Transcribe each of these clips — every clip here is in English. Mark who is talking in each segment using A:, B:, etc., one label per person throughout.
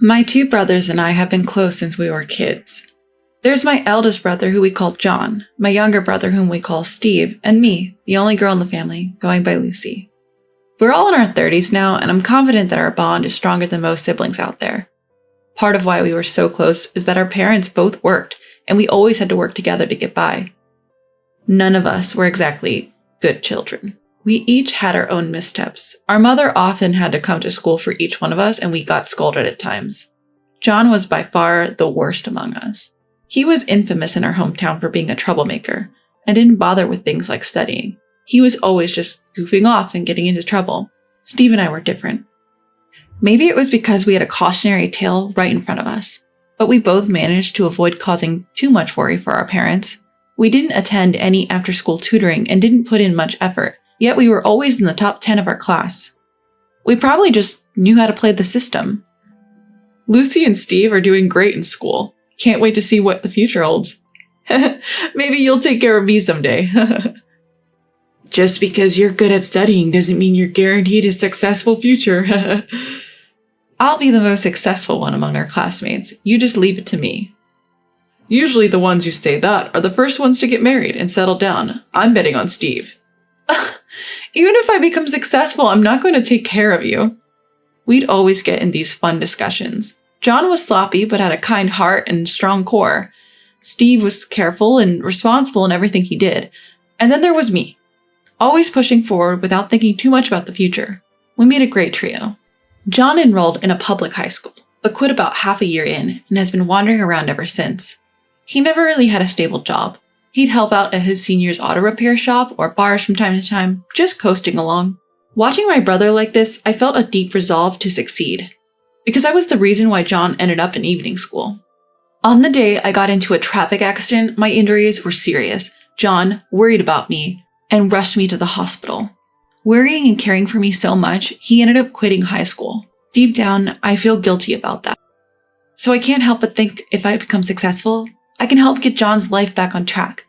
A: My two brothers and I have been close since we were kids. There's my eldest brother who we call John, my younger brother whom we call Steve, and me, the only girl in the family, going by Lucy. We're all in our 30s now, and I'm confident that our bond is stronger than most siblings out there. Part of why we were so close is that our parents both worked, and we always had to work together to get by. None of us were exactly good children. We each had our own missteps. Our mother often had to come to school for each one of us, and we got scolded at times. John was by far the worst among us. He was infamous in our hometown for being a troublemaker, and didn't bother with things like studying. He was always just goofing off and getting into trouble. Steve and I were different. Maybe it was because we had a cautionary tale right in front of us, but we both managed to avoid causing too much worry for our parents. We didn't attend any after-school tutoring and didn't put in much effort, yet we were always in the top 10 of our class. We probably just knew how to play the system. Lucy and Steve are doing great in school. Can't wait to see what the future holds. Maybe you'll take care of me someday. Just because you're good at studying doesn't mean you're guaranteed a successful future. I'll be the most successful one among our classmates. You just leave it to me. Usually the ones who say that are the first ones to get married and settle down. I'm betting on Steve. Even if I become successful, I'm not going to take care of you. We'd always get in these fun discussions. John was sloppy but had a kind heart and strong core. Steve was careful and responsible in everything he did. And then there was me, always pushing forward without thinking too much about the future. We made a great trio. John enrolled in a public high school, but quit about half a year in and has been wandering around ever since. He never really had a stable job. He'd help out at his senior's auto repair shop or bars from time to time, just coasting along. Watching my brother like this, I felt a deep resolve to succeed, because I was the reason why John ended up in evening school. On the day I got into a traffic accident, my injuries were serious. John worried about me and rushed me to the hospital. Worrying and caring for me so much, he ended up quitting high school. Deep down, I feel guilty about that. So I can't help but think if I become successful, I can help get John's life back on track.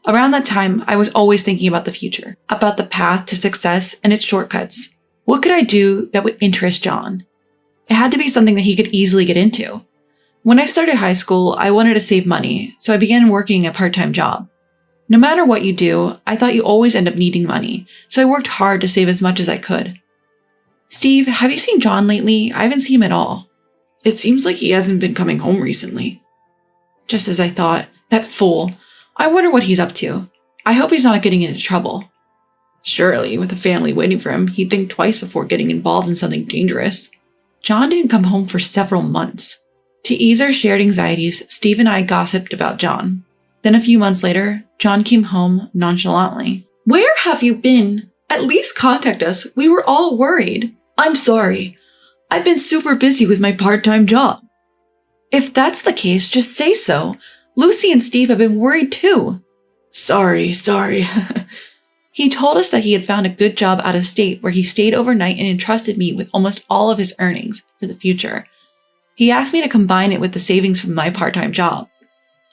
A: Around that time, I was always thinking about the future, about the path to success and its shortcuts. What could I do that would interest John? It had to be something that he could easily get into. When I started high school, I wanted to save money, so I began working a part-time job. No matter what you do, I thought you always end up needing money, so I worked hard to save as much as I could. Steve, have you seen John lately? I haven't seen him at all. It seems like he hasn't been coming home recently. Just as I thought. That fool. I wonder what he's up to. I hope he's not getting into trouble. Surely, with a family waiting for him, he'd think twice before getting involved in something dangerous. John didn't come home for several months. To ease our shared anxieties, Steve and I gossiped about John. Then a few months later, John came home nonchalantly. Where have you been? At least contact us. We were all worried. I'm sorry. I've been super busy with my part-time job. If that's the case, just say so. Lucy and Steve have been worried too. Sorry. He told us that he had found a good job out of state where he stayed overnight and entrusted me with almost all of his earnings for the future. He asked me to combine it with the savings from my part-time job.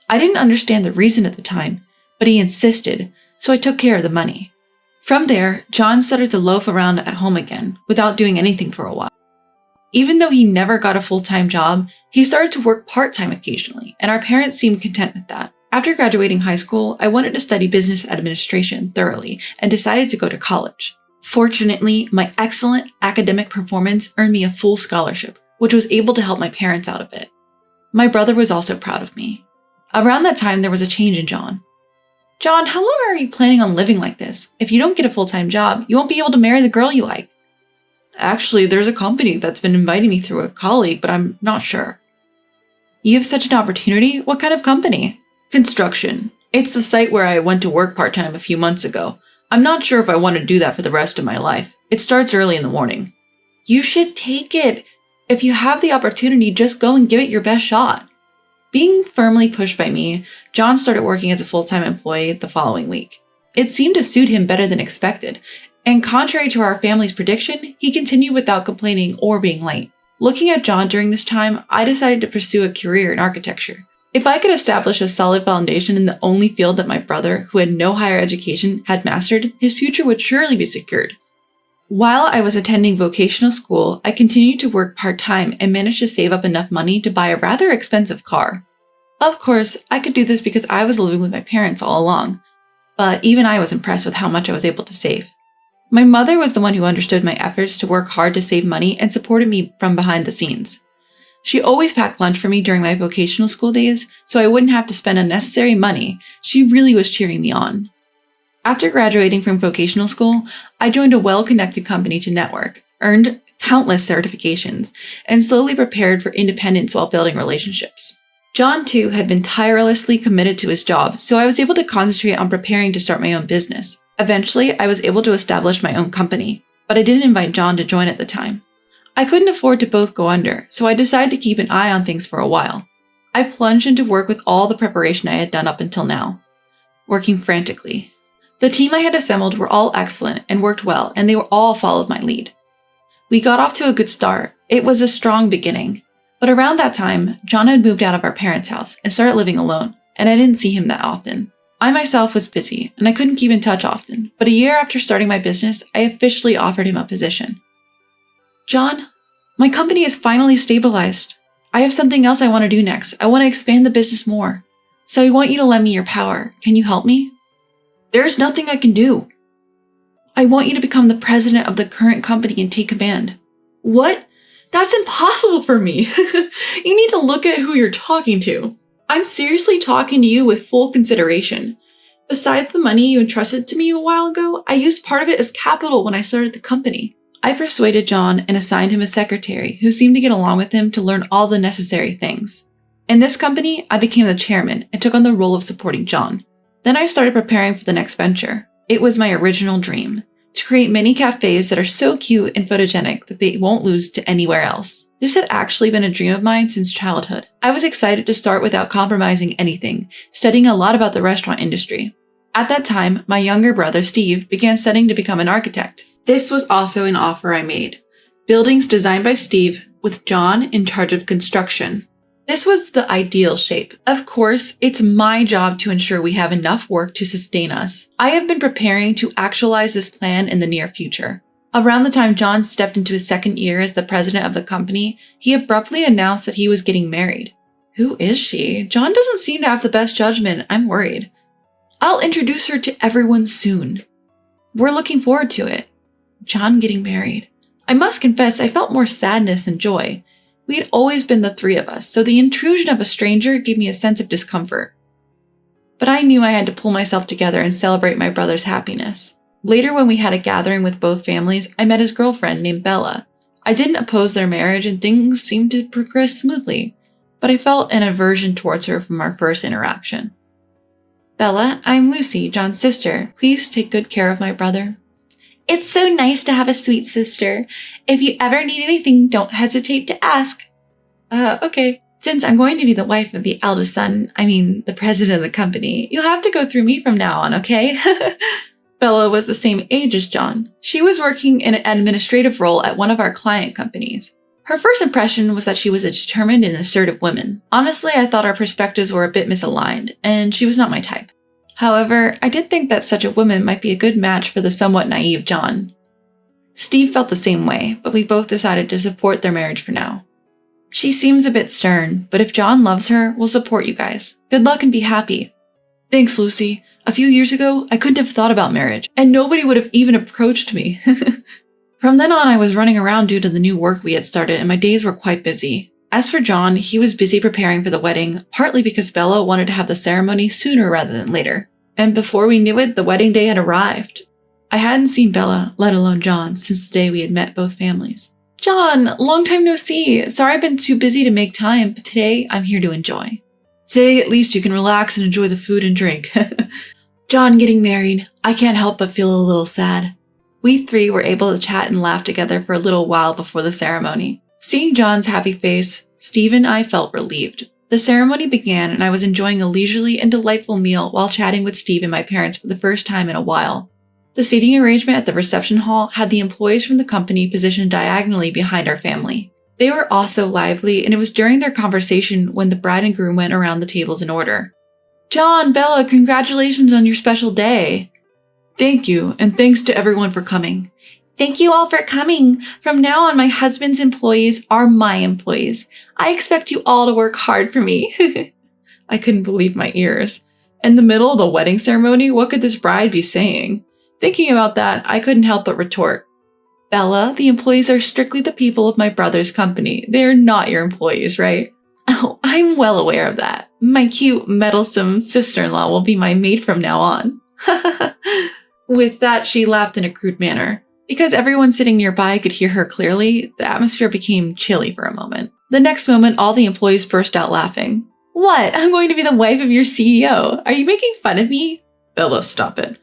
A: I didn't understand the reason at the time, but he insisted, so I took care of the money. From there, John started to loaf around at home again without doing anything for a while. Even though he never got a full-time job, he started to work part-time occasionally, and our parents seemed content with that. After graduating high school, I wanted to study business administration thoroughly and decided to go to college. Fortunately, my excellent academic performance earned me a full scholarship, which was able to help my parents out a bit. My brother was also proud of me. Around that time, there was a change in John. John, how long are you planning on living like this? If you don't get a full-time job, you won't be able to marry the girl you like. Actually, there's a company that's been inviting me through a colleague, but I'm not sure. You have such an opportunity? What kind of company? Construction. It's the site where I went to work part-time a few months ago. I'm not sure if I want to do that for the rest of my life. It starts early in the morning. You should take it. If you have the opportunity, just go and give it your best shot. Being firmly pushed by me, John started working as a full-time employee the following week. It seemed to suit him better than expected, and contrary to our family's prediction, he continued without complaining or being late. Looking at John during this time, I decided to pursue a career in architecture. If I could establish a solid foundation in the only field that my brother, who had no higher education, had mastered, his future would surely be secured. While I was attending vocational school, I continued to work part-time and managed to save up enough money to buy a rather expensive car. Of course, I could do this because I was living with my parents all along, but even I was impressed with how much I was able to save. My mother was the one who understood my efforts to work hard to save money and supported me from behind the scenes. She always packed lunch for me during my vocational school days, so I wouldn't have to spend unnecessary money. She really was cheering me on. After graduating from vocational school, I joined a well-connected company to network, earned countless certifications, and slowly prepared for independence while building relationships. John, too, had been tirelessly committed to his job, so I was able to concentrate on preparing to start my own business. Eventually, I was able to establish my own company, but I didn't invite John to join at the time. I couldn't afford to both go under, so I decided to keep an eye on things for a while. I plunged into work with all the preparation I had done up until now, working frantically. The team I had assembled were all excellent and worked well, and they all followed my lead. We got off to a good start. It was a strong beginning. But around that time, John had moved out of our parents' house and started living alone, and I didn't see him that often. I myself was busy, and I couldn't keep in touch often, but a year after starting my business, I officially offered him a position. John, my company is finally stabilized. I have something else I want to do next. I want to expand the business more. So I want you to lend me your power. Can you help me? There's nothing I can do. I want you to become the president of the current company and take command. What? That's impossible for me. You need to look at who you're talking to. I'm seriously talking to you with full consideration. Besides the money you entrusted to me a while ago, I used part of it as capital when I started the company. I persuaded John and assigned him a secretary who seemed to get along with him to learn all the necessary things. In this company, I became the chairman and took on the role of supporting John. Then I started preparing for the next venture. It was my original dream, to create mini cafes that are so cute and photogenic that they won't lose to anywhere else. This had actually been a dream of mine since childhood. I was excited to start without compromising anything, studying a lot about the restaurant industry. At that time, my younger brother Steve began studying to become an architect. This was also an offer I made. Buildings designed by Steve, with John in charge of construction. This was the ideal shape. Of course, it's my job to ensure we have enough work to sustain us. I have been preparing to actualize this plan in the near future. Around the time John stepped into his second year as the president of the company, he abruptly announced that he was getting married. Who is she? John doesn't seem to have the best judgment. I'm worried. I'll introduce her to everyone soon. We're looking forward to it. John getting married. I must confess, I felt more sadness than joy. We had always been the three of us, so the intrusion of a stranger gave me a sense of discomfort. But I knew I had to pull myself together and celebrate my brother's happiness. Later, when we had a gathering with both families, I met his girlfriend named Bella. I didn't oppose their marriage and things seemed to progress smoothly, but I felt an aversion towards her from our first interaction. Bella, I'm Lucy, John's sister. Please take good care of my brother. It's so nice to have a sweet sister. If you ever need anything, don't hesitate to ask. Okay. Since I'm going to be the wife of the eldest son, the president of the company, you'll have to go through me from now on, okay? Bella was the same age as John. She was working in an administrative role at one of our client companies. Her first impression was that she was a determined and assertive woman. Honestly, I thought our perspectives were a bit misaligned, and she was not my type. However, I did think that such a woman might be a good match for the somewhat naive John. Steve felt the same way, but we both decided to support their marriage for now. She seems a bit stern, but if John loves her, we'll support you guys. Good luck and be happy. Thanks, Lucy. A few years ago, I couldn't have thought about marriage, and nobody would have even approached me. From then on, I was running around due to the new work we had started, and my days were quite busy. As for John, he was busy preparing for the wedding, partly because Bella wanted to have the ceremony sooner rather than later. And before we knew it, the wedding day had arrived. I hadn't seen Bella, let alone John, since the day we had met both families. John, long time no see. Sorry I've been too busy to make time, but today I'm here to enjoy. Today, at least you can relax and enjoy the food and drink. John getting married. I can't help but feel a little sad. We three were able to chat and laugh together for a little while before the ceremony. Seeing John's happy face, Steve and I felt relieved. The ceremony began and I was enjoying a leisurely and delightful meal while chatting with Steve and my parents for the first time in a while. The seating arrangement at the reception hall had the employees from the company positioned diagonally behind our family. They were also lively, and it was during their conversation when the bride and groom went around the tables in order. John, Bella, congratulations on your special day. Thank you, and thanks to everyone for coming. Thank you all for coming. From now on, my husband's employees are my employees. I expect you all to work hard for me. I couldn't believe my ears. In the middle of the wedding ceremony, what could this bride be saying? Thinking about that, I couldn't help but retort. Bella, the employees are strictly the people of my brother's company. They are not your employees, right? Oh, I'm well aware of that. My cute, meddlesome sister-in-law will be my maid from now on. With that, she laughed in a crude manner. Because everyone sitting nearby could hear her clearly, the atmosphere became chilly for a moment. The next moment, all the employees burst out laughing. What? I'm going to be the wife of your CEO. Are you making fun of me? Bella, stop it.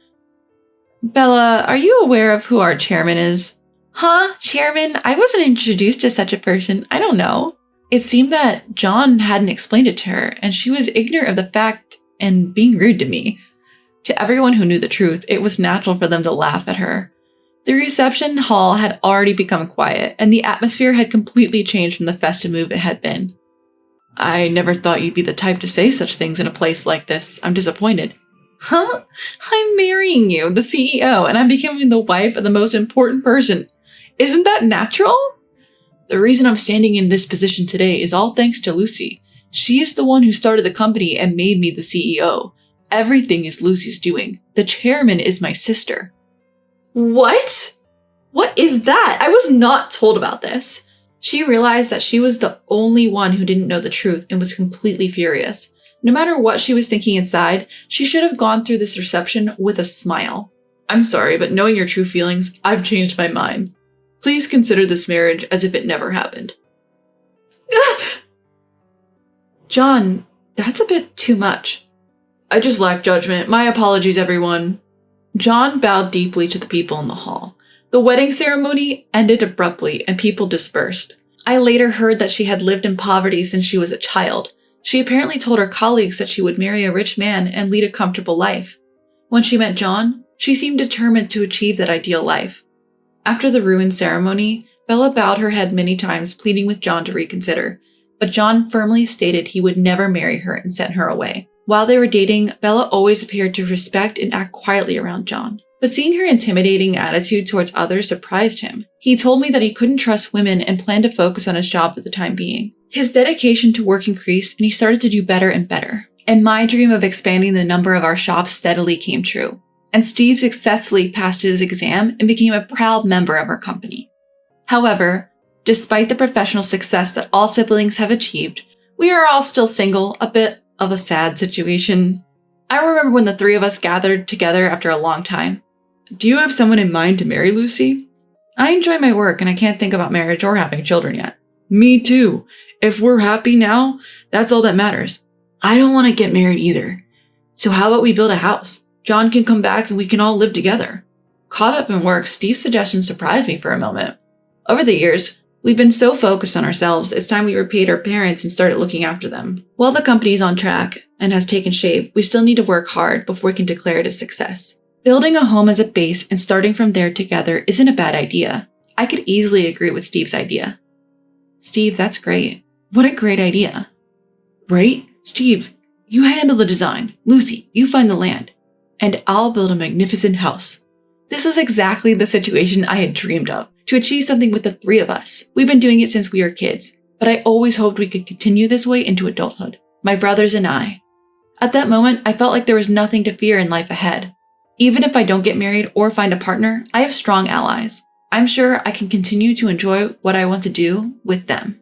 A: Bella, are you aware of who our chairman is? Huh? Chairman? I wasn't introduced to such a person. I don't know. It seemed that John hadn't explained it to her, and she was ignorant of the fact and being rude to me. To everyone who knew the truth, it was natural for them to laugh at her. The reception hall had already become quiet, and the atmosphere had completely changed from the festive mood it had been. I never thought you'd be the type to say such things in a place like this. I'm disappointed. Huh? I'm marrying you, the CEO, and I'm becoming the wife of the most important person. Isn't that natural? The reason I'm standing in this position today is all thanks to Lucy. She is the one who started the company and made me the CEO. Everything is Lucy's doing. The chairman is my sister. What? What is that? I was not told about this. She realized that she was the only one who didn't know the truth and was completely furious. No matter what she was thinking inside, she should have gone through this reception with a smile. I'm sorry, but knowing your true feelings, I've changed my mind. Please consider this marriage as if it never happened. John, that's a bit too much. I just lack judgment. My apologies, everyone. John bowed deeply to the people in the hall. The wedding ceremony ended abruptly and people dispersed. I later heard that she had lived in poverty since she was a child. She apparently told her colleagues that she would marry a rich man and lead a comfortable life. When she met John, she seemed determined to achieve that ideal life. After the ruined ceremony, Bella bowed her head many times, pleading with John to reconsider, but John firmly stated he would never marry her and sent her away. While they were dating, Bella always appeared to respect and act quietly around John. But seeing her intimidating attitude towards others surprised him. He told me that he couldn't trust women and planned to focus on his job for the time being. His dedication to work increased and he started to do better and better. And my dream of expanding the number of our shops steadily came true. And Steve successfully passed his exam and became a proud member of our company. However, despite the professional success that all siblings have achieved, we are all still single, a bit of a sad situation. I remember when the three of us gathered together after a long time. Do you have someone in mind to marry, Lucy? I enjoy my work and I can't think about marriage or having children yet. Me too. If we're happy now, that's all that matters. I don't want to get married either. So how about we build a house? John can come back and we can all live together. Caught up in work, Steve's suggestion surprised me for a moment. Over the years, we've been so focused on ourselves, it's time we repaid our parents and started looking after them. While the company is on track and has taken shape, we still need to work hard before we can declare it a success. Building a home as a base and starting from there together isn't a bad idea. I could easily agree with Steve's idea. Steve, that's great. What a great idea. Right? Steve, you handle the design. Lucy, you find the land. And I'll build a magnificent house. This was exactly the situation I had dreamed of, to achieve something with the three of us. We've been doing it since we were kids, but I always hoped we could continue this way into adulthood. My brothers and I. At that moment, I felt like there was nothing to fear in life ahead. Even if I don't get married or find a partner, I have strong allies. I'm sure I can continue to enjoy what I want to do with them.